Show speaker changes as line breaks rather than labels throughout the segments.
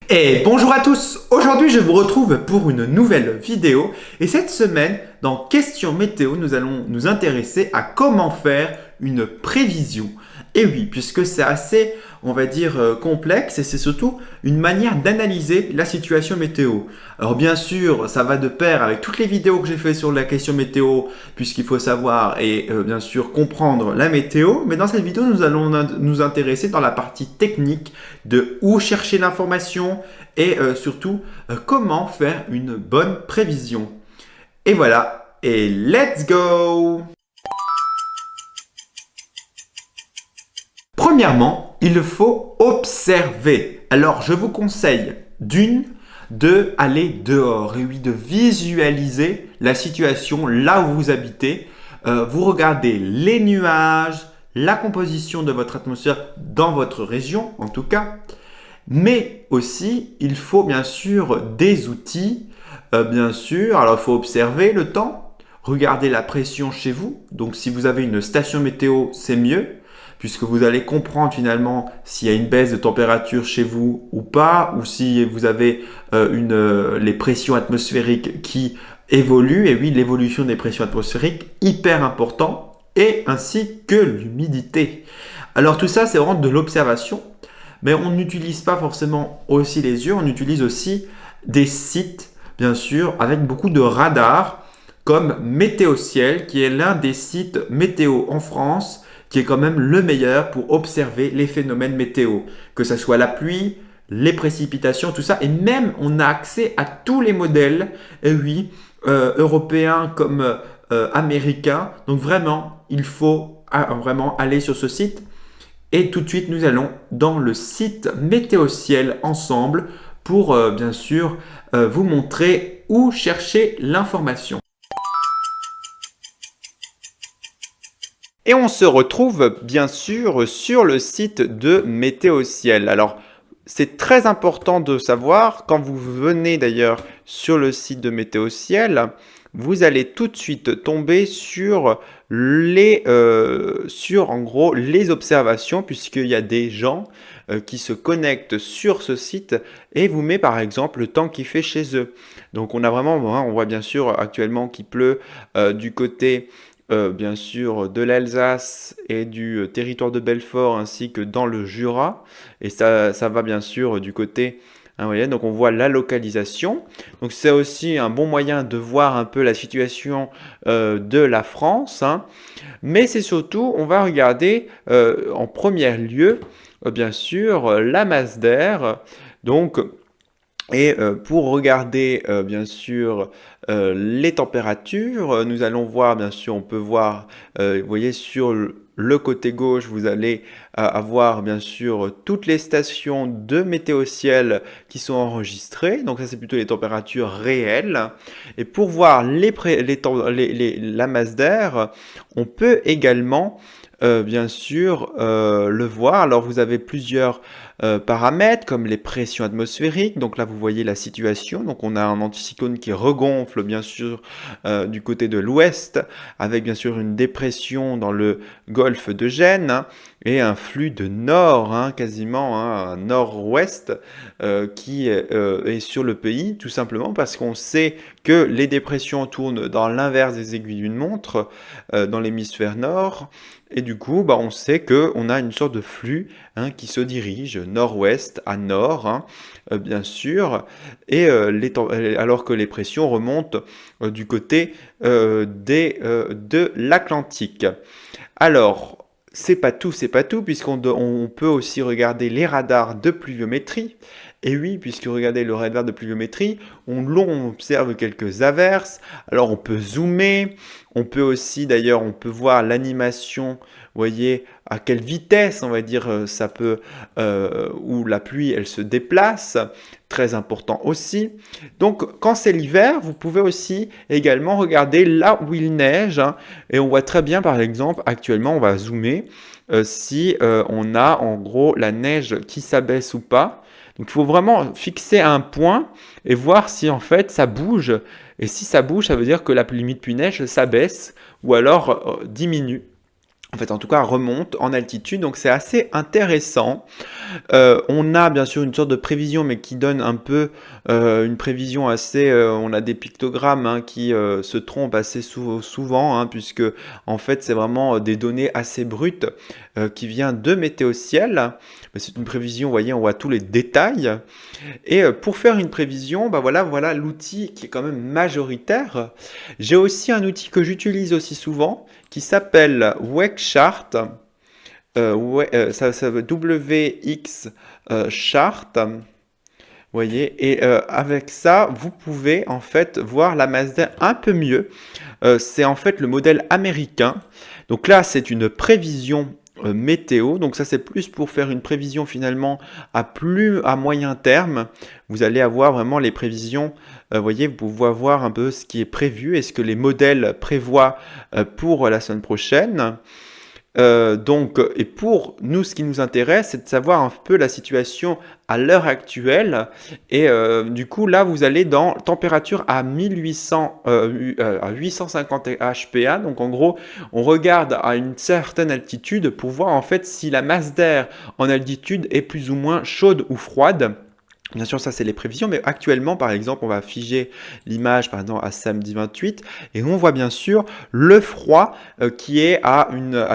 Et bonjour à tous. Aujourd'hui je vous retrouve pour une nouvelle vidéo et cette semaine dans Question Météo nous allons nous intéresser à comment faire une prévision. Et oui, puisque c'est assez, on va dire, complexe et c'est surtout une manière d'analyser la situation météo. Alors bien sûr, ça va de pair avec toutes les vidéos que j'ai fait sur la question météo, puisqu'il faut savoir et bien sûr comprendre la météo. Mais dans cette vidéo, nous allons nous intéresser dans la partie technique de où chercher l'information et surtout comment faire une bonne prévision. Et voilà, et let's go! Premièrement, il faut observer. Alors, je vous conseille de aller dehors et oui, de visualiser la situation là où vous habitez. Vous regardez les nuages, la composition de votre atmosphère dans votre région en tout cas. Mais aussi, il faut bien sûr des outils. Bien sûr, alors il faut observer le temps, regarder la pression chez vous. Donc si vous avez une station météo, c'est mieux, puisque vous allez comprendre finalement s'il y a une baisse de température chez vous ou pas, ou si vous avez les pressions atmosphériques qui évoluent. Et oui, l'évolution des pressions atmosphériques, hyper important, et ainsi que l'humidité. Alors tout ça, c'est vraiment de l'observation. Mais on n'utilise pas forcément aussi les yeux, on utilise aussi des sites, bien sûr, avec beaucoup de radars, comme Météo-Ciel, qui est l'un des sites météo en France, qui est quand même le meilleur pour observer les phénomènes météo, que ce soit la pluie, les précipitations, tout ça, et même on a accès à tous les modèles, et oui, européens comme américains. Donc vraiment, il faut vraiment aller sur ce site. Et tout de suite, nous allons dans le site Météo-Ciel ensemble pour bien sûr vous montrer où chercher l'information. Et on se retrouve bien sûr sur le site de Météo-Ciel. Alors, c'est très important de savoir, quand vous venez d'ailleurs sur le site de Météo-Ciel, vous allez tout de suite tomber sur en gros les observations, puisqu'il y a des gens qui se connectent sur ce site et vous met par exemple le temps qu'il fait chez eux. Donc on a vraiment, on voit bien sûr actuellement qu'il pleut du côté bien sûr de l'Alsace et du territoire de Belfort ainsi que dans le Jura. Et ça va bien sûr du côté, hein, vous voyez, donc on voit la localisation. Donc c'est aussi un bon moyen de voir un peu la situation de la France, hein. Mais c'est surtout, on va regarder en premier lieu, bien sûr, la masse d'air. Donc, et pour regarder bien sûr les températures, nous allons voir bien sûr, on peut voir, vous voyez sur le côté gauche, vous allez avoir bien sûr toutes les stations de météo-ciel qui sont enregistrées. Donc ça c'est plutôt les températures réelles. Et pour voir la masse d'air, on peut également bien sûr le voir. Alors vous avez plusieurs paramètres comme les pressions atmosphériques. Donc là vous voyez la situation. Donc on a un anticyclone qui regonfle bien sûr du côté de l'ouest avec bien sûr une dépression dans le golfe de Gênes, hein, et un flux de nord, hein, quasiment un nord-ouest qui est sur le pays, tout simplement parce qu'on sait que les dépressions tournent dans l'inverse des aiguilles d'une montre dans l'hémisphère nord. Et du coup, on sait qu'on a une sorte de flux, hein, qui se dirige nord-ouest à nord, hein, bien sûr, et alors que les pressions remontent du côté de l'Atlantique. Alors, c'est pas tout, puisqu'on peut aussi regarder les radars de pluviométrie. Et oui, puisque regardez le radar de pluviométrie, on observe quelques averses. Alors on peut zoomer, on peut aussi d'ailleurs, on peut voir l'animation, vous voyez à quelle vitesse, on va dire, ça peut, où la pluie elle se déplace, très important aussi. Donc quand c'est l'hiver, vous pouvez aussi également regarder là où il neige, hein, et on voit très bien par exemple, actuellement on va zoomer, si on a en gros la neige qui s'abaisse ou pas. Donc il faut vraiment fixer un point et voir si en fait ça bouge. Et si ça bouge, ça veut dire que la limite pluie-neige s'abaisse ou alors diminue. En fait, en tout cas, remonte en altitude, donc c'est assez intéressant. On a bien sûr une sorte de prévision, mais qui donne un peu une prévision assez. On a des pictogrammes hein, qui se trompent assez souvent, hein, puisque en fait c'est vraiment des données assez brutes qui viennent de Météo Ciel. Mais c'est une prévision, vous voyez, on voit tous les détails. Et pour faire une prévision, bah voilà l'outil qui est quand même majoritaire. J'ai aussi un outil que j'utilise aussi souvent qui s'appelle Wexchart. Ça veut WX Chart. Vous voyez, et avec ça, vous pouvez en fait voir la Mazda un peu mieux. C'est en fait le modèle américain. Donc là, c'est une prévision météo. Donc ça, c'est plus pour faire une prévision finalement à moyen terme. Vous allez avoir vraiment les prévisions. Vous voyez, vous pouvez voir un peu ce qui est prévu et ce que les modèles prévoient pour la semaine prochaine. Et pour nous, ce qui nous intéresse, c'est de savoir un peu la situation à l'heure actuelle. Et du coup, là, vous allez dans température à 1800, à 850 HPA. Donc, en gros, on regarde à une certaine altitude pour voir en fait si la masse d'air en altitude est plus ou moins chaude ou froide. Bien sûr, ça c'est les prévisions, mais actuellement, par exemple, on va figer l'image, par exemple, à samedi 28, et on voit bien sûr le froid qui est à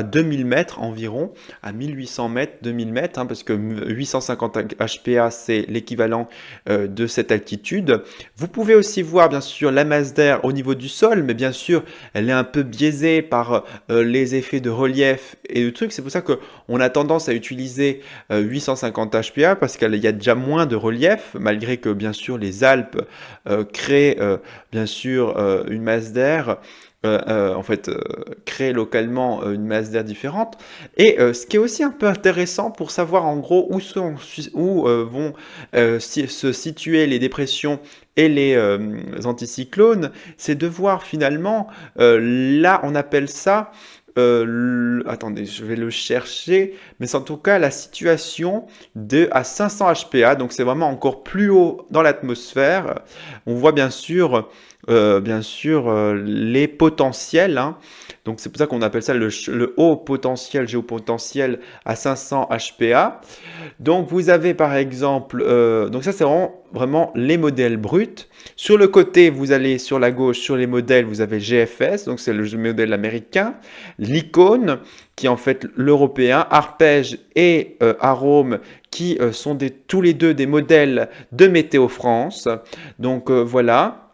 2000 mètres environ, à 1800 mètres, 2000 mètres, hein, parce que 850 HPA, c'est l'équivalent de cette altitude. Vous pouvez aussi voir, bien sûr, la masse d'air au niveau du sol, mais bien sûr, elle est un peu biaisée par les effets de relief et de trucs. C'est pour ça qu'on a tendance à utiliser 850 HPA, parce qu'il y a déjà moins de relief, malgré que bien sûr les Alpes créent bien sûr une masse d'air, créent localement une masse d'air différente. Et ce qui est aussi un peu intéressant pour savoir en gros où vont se situer les dépressions et les anticyclones, c'est de voir finalement, là on appelle ça attendez, je vais le chercher, mais c'est en tout cas la situation à 500 HPA, donc c'est vraiment encore plus haut dans l'atmosphère. On voit bien sûr, les potentiels, hein. Donc c'est pour ça qu'on appelle ça le haut potentiel géopotentiel à 500 HPA. Donc vous avez par exemple, donc ça c'est vraiment les modèles bruts. Sur le côté, vous allez sur la gauche, sur les modèles, vous avez GFS, donc c'est le modèle américain, l'Icône, qui est en fait l'européen, Arpège et Arome, qui sont tous les deux des modèles de Météo France. Donc voilà.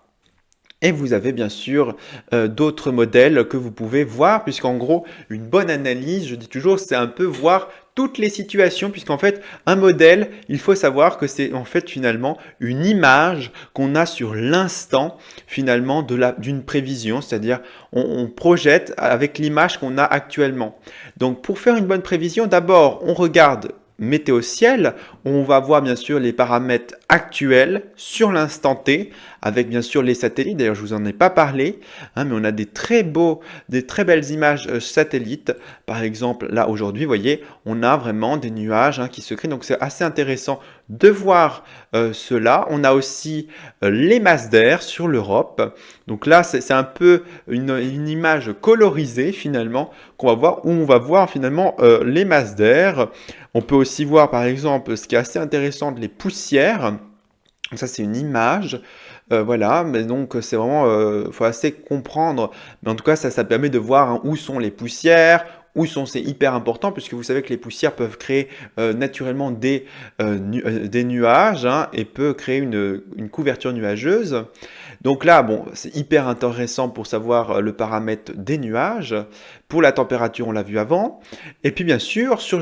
Et vous avez bien sûr d'autres modèles que vous pouvez voir, puisqu'en gros, une bonne analyse, je dis toujours, c'est un peu voir toutes les situations, puisqu'en fait, un modèle, il faut savoir que c'est en fait finalement une image qu'on a sur l'instant finalement d'une prévision, c'est-à-dire on projette avec l'image qu'on a actuellement. Donc pour faire une bonne prévision, d'abord on regarde Météo Ciel, on va voir bien sûr les paramètres actuels sur l'instant T, avec bien sûr les satellites. D'ailleurs, je vous en ai pas parlé, hein, mais on a des très belles images satellites. Par exemple, là aujourd'hui, vous voyez, on a vraiment des nuages qui se créent. Donc c'est assez intéressant de voir cela. On a aussi les masses d'air sur l'Europe. Donc là, c'est un peu une image colorisée finalement qu'on va voir, où on va voir finalement les masses d'air. On peut aussi voir par exemple ce qui est assez intéressant, les poussières. Donc ça c'est une image. Voilà, mais donc c'est vraiment, faut assez comprendre. Mais en tout cas, ça permet de voir où sont les poussières, c'est hyper important, puisque vous savez que les poussières peuvent créer naturellement des nuages, hein, et peut créer une couverture nuageuse. Donc là, bon, c'est hyper intéressant pour savoir le paramètre des nuages. Pour la température, on l'a vu avant. Et puis bien sûr, sur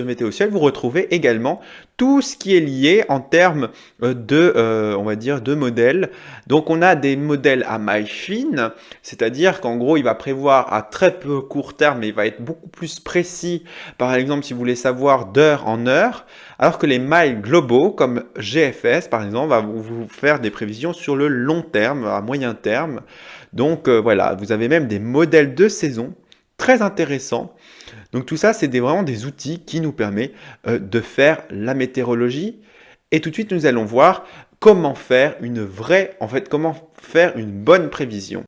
Météo Ciel, vous retrouvez également tout ce qui est lié en termes on va dire, de modèles. Donc on a des modèles à maille fine, c'est-à-dire qu'en gros, il va prévoir à très peu court terme, mais il va être beaucoup plus précis. Par exemple, si vous voulez savoir d'heure en heure, alors que les mailles globaux, comme GFS par exemple, va vous faire des prévisions sur le long terme, à moyen terme. Donc voilà, vous avez même des modèles de saison très intéressants. Donc tout ça, c'est vraiment des outils qui nous permettent de faire la météorologie. Et tout de suite, nous allons voir comment faire comment faire une bonne prévision.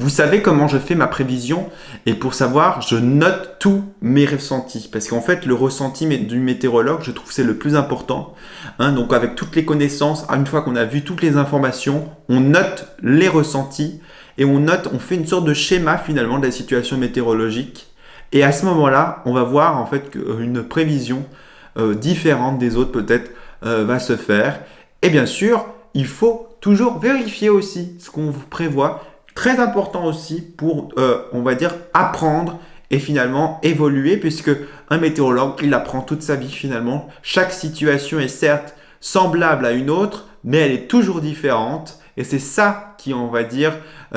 Vous savez comment je fais ma prévision? Et pour savoir, je note tous mes ressentis. Parce qu'en fait, le ressenti du météorologue, je trouve que c'est le plus important. Hein, donc avec toutes les connaissances, une fois qu'on a vu toutes les informations, on note les ressentis et on fait une sorte de schéma finalement de la situation météorologique. Et à ce moment-là, on va voir en fait qu'une prévision différente des autres peut-être va se faire. Et bien sûr, il faut toujours vérifier aussi ce qu'on vous prévoit. Très important aussi pour, on va dire, apprendre et finalement évoluer, puisque un météorologue, il apprend toute sa vie finalement. Chaque situation est certes semblable à une autre, mais elle est toujours différente. Et c'est ça qui, on va dire,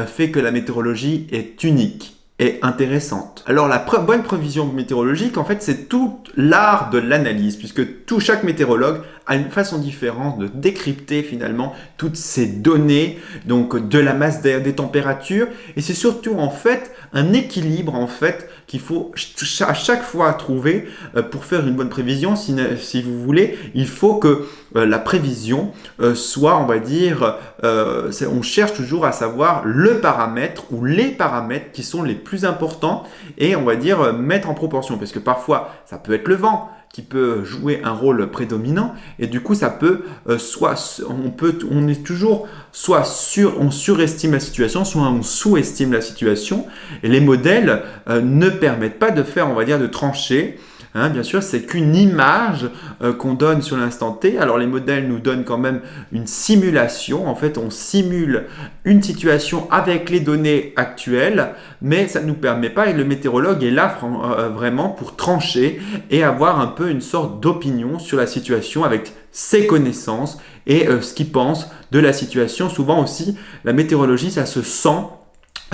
fait que la météorologie est unique et intéressante. Alors la bonne prévision météorologique, en fait, c'est tout l'art de l'analyse, puisque chaque météorologue a une façon différente de décrypter finalement toutes ces données, donc de la masse d'air, des températures, et c'est surtout en fait un équilibre en fait qu'il faut à chaque fois trouver pour faire une bonne prévision. Si vous voulez, il faut que la prévision soit, on va dire, on cherche toujours à savoir le paramètre ou les paramètres qui sont les plus importants et on va dire mettre en proportion, parce que parfois ça peut être le vent qui peut jouer un rôle prédominant et du coup ça peut on est toujours on surestime la situation, soit on sous-estime la situation et les modèles ne permettent pas de faire, on va dire, de trancher. Hein, bien sûr, c'est qu'une image qu'on donne sur l'instant T. Alors les modèles nous donnent quand même une simulation. En fait, on simule une situation avec les données actuelles, mais ça ne nous permet pas, et le météorologue est là vraiment pour trancher et avoir un peu une sorte d'opinion sur la situation avec ses connaissances et ce qu'il pense de la situation. Souvent aussi, la météorologie, ça se sent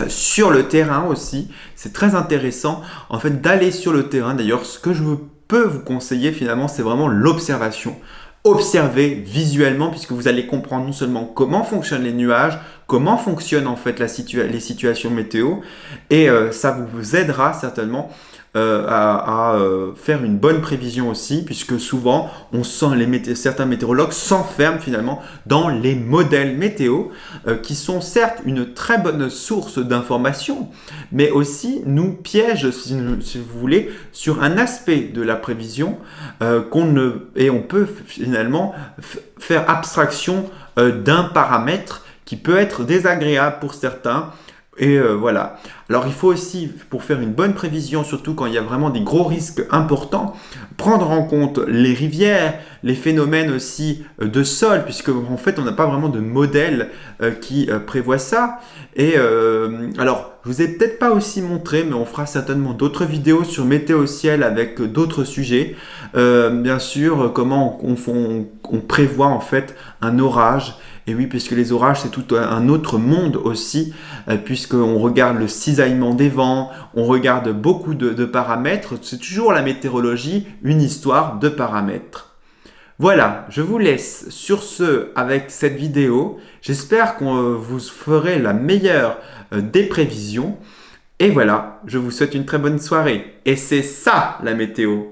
sur le terrain aussi. C'est très intéressant en fait d'aller sur le terrain. D'ailleurs, ce que je peux vous conseiller finalement, c'est vraiment l'observation. Observez visuellement, puisque vous allez comprendre non seulement comment fonctionnent les nuages, comment fonctionnent en fait les situations météo, et ça vous aidera certainement à faire une bonne prévision aussi, puisque souvent certains météorologues s'enferment finalement dans les modèles météo qui sont certes une très bonne source d'information, mais aussi nous piègent, si vous voulez, sur un aspect de la prévision et on peut finalement faire abstraction d'un paramètre qui peut être désagréable pour certains. Et voilà. Alors il faut aussi, pour faire une bonne prévision, surtout quand il y a vraiment des gros risques importants, prendre en compte les rivières, les phénomènes aussi de sol, puisque en fait on n'a pas vraiment de modèle qui prévoit ça. Et alors, je vous ai peut-être pas aussi montré, mais on fera certainement d'autres vidéos sur météo ciel avec d'autres sujets. Bien sûr, comment on prévoit en fait un orage. Et oui, puisque les orages, c'est tout un autre monde aussi, puisqu'on regarde le cisaillement des vents, on regarde beaucoup de paramètres. C'est toujours la météorologie, une histoire de paramètres. Voilà, je vous laisse sur ce avec cette vidéo. J'espère qu'on vous ferait la meilleure des prévisions. Et voilà, je vous souhaite une très bonne soirée. Et c'est ça la météo.